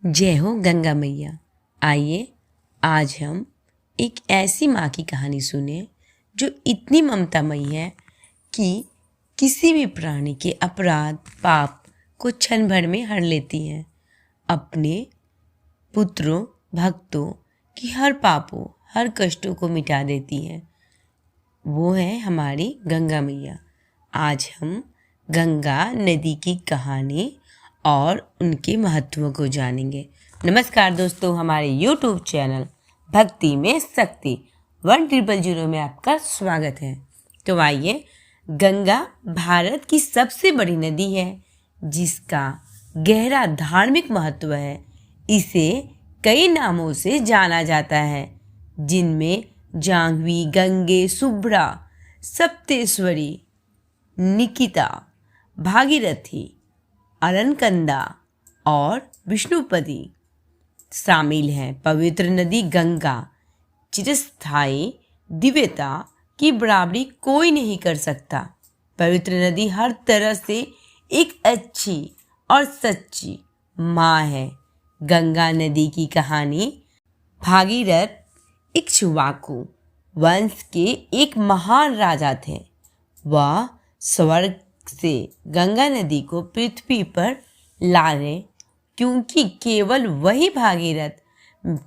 जय हो गंगा मैया। आइए आज हम एक ऐसी माँ की कहानी सुने जो इतनी ममतामयी है कि किसी भी प्राणी के अपराध पाप को क्षण भर में हर लेती है। अपने पुत्रों भक्तों की हर पापों हर कष्टों को मिटा देती है। वो है हमारी गंगा मैया। आज हम गंगा नदी की कहानी और उनके महत्व को जानेंगे। नमस्कार दोस्तों, हमारे YouTube चैनल भक्ति में शक्ति 1000 में आपका स्वागत है। तो आइए, गंगा भारत की सबसे बड़ी नदी है जिसका गहरा धार्मिक महत्व है। इसे कई नामों से जाना जाता है, जिनमें जाह्नवी, गंगे, शुभ्रा, सप्तेश्वरी, निकिता, भागीरथी, अलकनंदा और विष्णुपदी शामिल हैं। पवित्र नदी गंगा चिरस्थायी दिव्यता की बराबरी कोई नहीं कर सकता। पवित्र नदी हर तरह से एक अच्छी और सच्ची माँ है। गंगा नदी की कहानी भागीरथ इक्ष्वाकु वंश के एक महान राजा थे। वह स्वर्ग से गंगा नदी को पृथ्वी पर लाए, क्योंकि केवल वही भागीरथ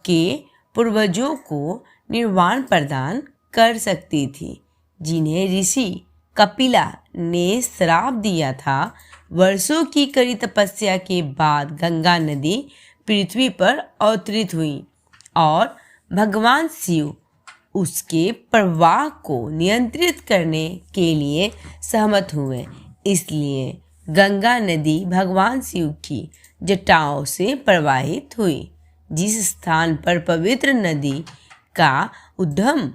के पूर्वजों को निर्वाण प्रदान कर सकती थी, जिन्हें ऋषि कपिला ने श्राप दिया था। वर्षों की कड़ी तपस्या के बाद गंगा नदी पृथ्वी पर अवतरित हुई और भगवान शिव उसके प्रवाह को नियंत्रित करने के लिए सहमत हुए। इसलिए गंगा नदी भगवान शिव की जटाओं से प्रवाहित हुई। जिस स्थान पर पवित्र नदी का उद्गम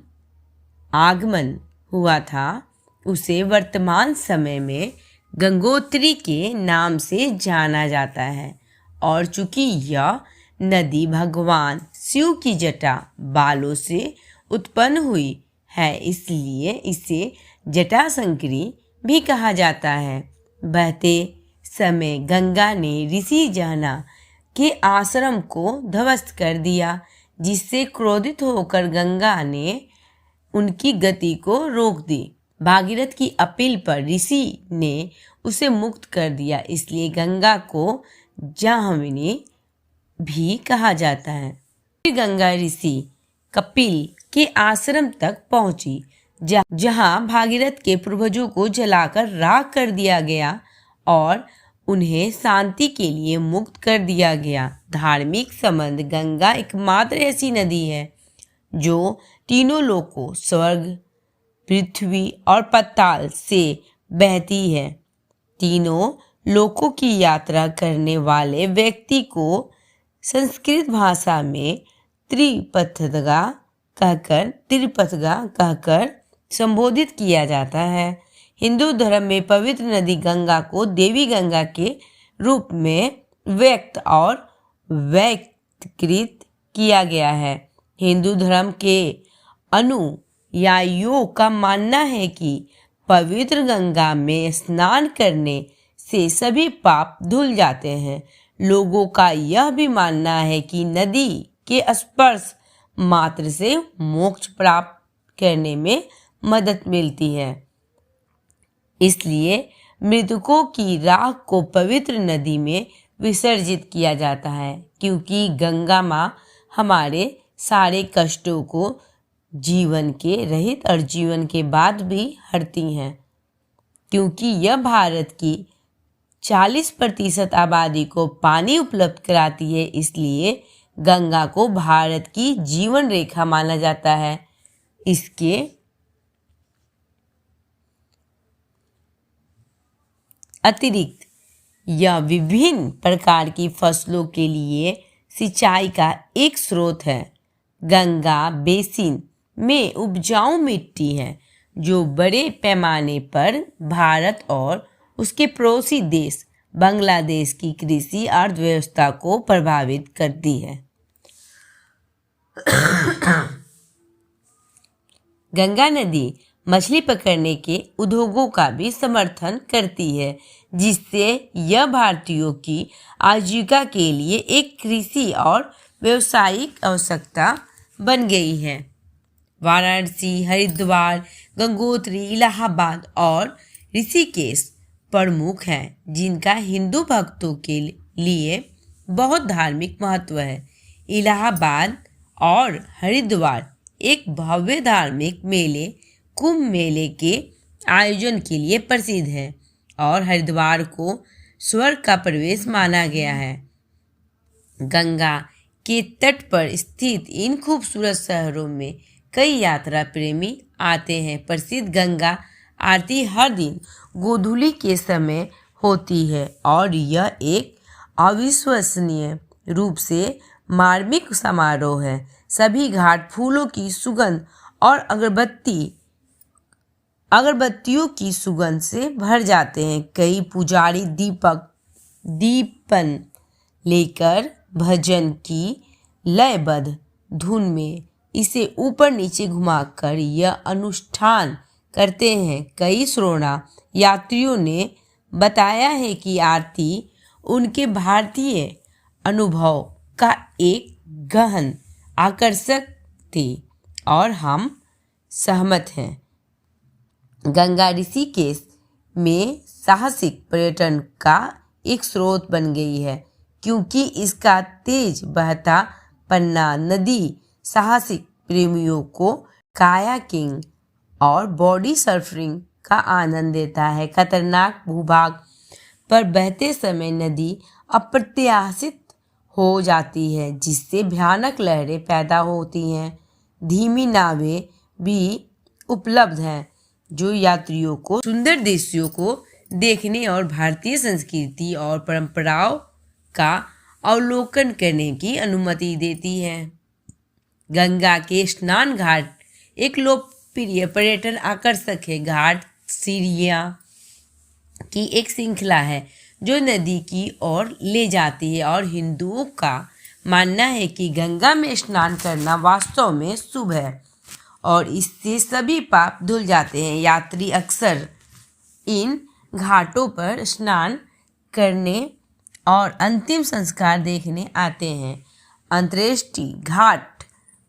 आगमन हुआ था, उसे वर्तमान समय में गंगोत्री के नाम से जाना जाता है। और चूंकि यह नदी भगवान शिव की जटा बालों से उत्पन्न हुई है, इसलिए इसे जटाशंकरी भी कहा जाता है। बहते समय गंगा ने ऋषि जाना के आश्रम को ध्वस्त कर दिया, जिससे क्रोधित होकर गंगा ने उनकी गति को रोक दी। भागीरथ की अपील पर ऋषि ने उसे मुक्त कर दिया, इसलिए गंगा को जाह्नवी भी कहा जाता है। फिर गंगा ऋषि कपिल के आश्रम तक पहुंची, जहां भागीरथ के पूर्वजों को जलाकर राख कर दिया गया और उन्हें शांति के लिए मुक्त कर दिया गया। धार्मिक संबंध गंगा एकमात्र ऐसी नदी है जो तीनों लोकों स्वर्ग, पृथ्वी और पाताल से बहती है। तीनों लोकों की यात्रा करने वाले व्यक्ति को संस्कृत भाषा में त्रिपथगा कहकर संबोधित किया जाता है। हिंदू धर्म में पवित्र नदी गंगा को देवी गंगा के रूप में व्यक्त और व्यक्तकृत किया गया है। हिंदू धर्म के अनुयायियों का मानना है कि पवित्र गंगा में स्नान करने से सभी पाप धुल जाते हैं। लोगों का यह भी मानना है कि नदी के स्पर्श मात्र से मोक्ष प्राप्त करने में मदद मिलती है। इसलिए मृतकों की राख को पवित्र नदी में विसर्जित किया जाता है, क्योंकि गंगा माँ हमारे सारे कष्टों को जीवन के रहित और जीवन के बाद भी हरती हैं। क्योंकि यह भारत की 40% आबादी को पानी उपलब्ध कराती है, इसलिए गंगा को भारत की जीवन रेखा माना जाता है। इसके अतिरिक्त यह विभिन्न प्रकार की फसलों के लिए सिंचाई का एक स्रोत है। गंगा बेसिन में उपजाऊ मिट्टी है, जो बड़े पैमाने पर भारत और उसके पड़ोसी देश बांग्लादेश की कृषि अर्थव्यवस्था को प्रभावित करती है। गंगा नदी मछली पकड़ने के उद्योगों का भी समर्थन करती है, जिससे यह भारतीयों की आजीविका के लिए एक कृषि और व्यावसायिक आवश्यकता बन गई है। वाराणसी, हरिद्वार, गंगोत्री, इलाहाबाद और ऋषिकेश प्रमुख हैं, जिनका हिंदू भक्तों के लिए बहुत धार्मिक महत्व है। इलाहाबाद और हरिद्वार एक भव्य धार्मिक मेले कुंभ मेले के आयोजन के लिए प्रसिद्ध है और हरिद्वार को स्वर्ग का प्रवेश माना गया है। गंगा के तट पर स्थित इन खूबसूरत शहरों में कई यात्रा प्रेमी आते हैं। प्रसिद्ध गंगा आरती हर दिन गोधूली के समय होती है और यह एक अविश्वसनीय रूप से मार्मिक समारोह है। सभी घाट फूलों की सुगंध और अगरबत्तियों की सुगंध से भर जाते हैं। कई पुजारी दीपन लेकर भजन की लयबद्ध धुन में इसे ऊपर नीचे घुमाकर यह अनुष्ठान करते हैं। कई श्रोता यात्रियों ने बताया है कि आरती उनके भारतीय अनुभव का एक गहन आकर्षक थी और हम सहमत हैं। गंगा ऋषिकेश में साहसिक पर्यटन का एक स्रोत बन गई है, क्योंकि इसका तेज बहता पन्ना नदी साहसिक प्रेमियों को कायाकिंग और बॉडी सर्फिंग का आनंद देता है। खतरनाक भूभाग पर बहते समय नदी अप्रत्याशित हो जाती है, जिससे भयानक लहरें पैदा होती हैं। धीमी नावें भी उपलब्ध हैं जो यात्रियों को सुंदर दृश्यों को देखने और भारतीय संस्कृति और परंपराओं का अवलोकन करने की अनुमति देती है। गंगा के स्नान घाट एक लोकप्रिय पर्यटन आकर्षक है। घाट सीढ़ियाँ की एक श्रृंखला है जो नदी की ओर ले जाती है और हिंदुओं का मानना है कि गंगा में स्नान करना वास्तव में शुभ है और इससे सभी पाप धुल जाते हैं। यात्री अक्सर इन घाटों पर स्नान करने और अंतिम संस्कार देखने आते हैं। अंत्येष्टि घाट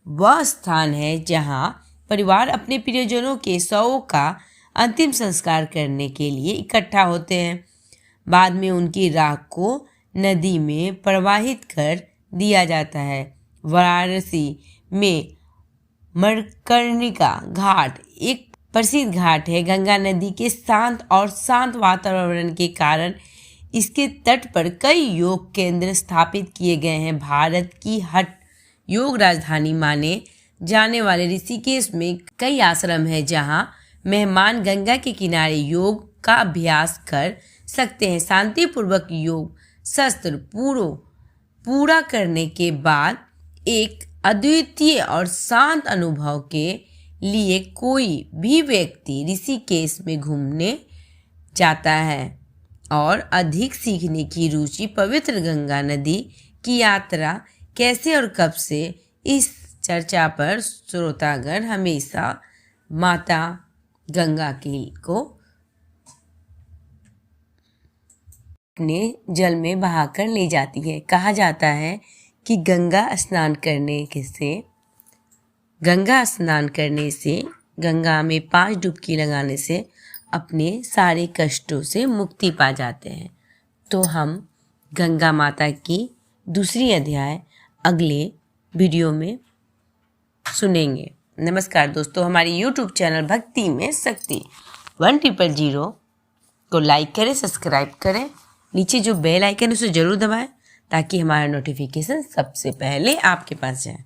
वह स्थान है जहां परिवार अपने प्रियजनों के शवों का अंतिम संस्कार करने के लिए इकट्ठा होते हैं। बाद में उनकी राख को नदी में प्रवाहित कर दिया जाता है। वाराणसी में मणिकर्णिका घाट एक प्रसिद्ध घाट है। गंगा नदी के शांत वातावरण के कारण इसके तट पर कई योग केंद्र स्थापित किए गए हैं। भारत की हठ योग राजधानी माने जाने वाले ऋषिकेश में कई आश्रम हैं जहां मेहमान गंगा के किनारे योग का अभ्यास कर सकते हैं। शांतिपूर्वक योग शस्त्र पूरा करने के बाद एक अद्वितीय और शांत अनुभव के लिए कोई भी व्यक्ति ऋषिकेश में घूमने जाता है और अधिक सीखने की रुचि पवित्र गंगा नदी की यात्रा कैसे और कब से, इस चर्चा पर श्रोतागण हमेशा माता गंगा को अपने जल में बहाकर ले जाती है। कहा जाता है कि गंगा स्नान करने से गंगा में 5 डुबकी लगाने से अपने सारे कष्टों से मुक्ति पा जाते हैं। तो हम गंगा माता की दूसरी अध्याय अगले वीडियो में सुनेंगे। नमस्कार दोस्तों, हमारी YouTube चैनल भक्ति में शक्ति 1000 को लाइक करें, सब्सक्राइब करें। नीचे जो बेल आइकन है उसे ज़रूर दबाएं ताकि हमारा नोटिफिकेशन सबसे पहले आपके पास जाए।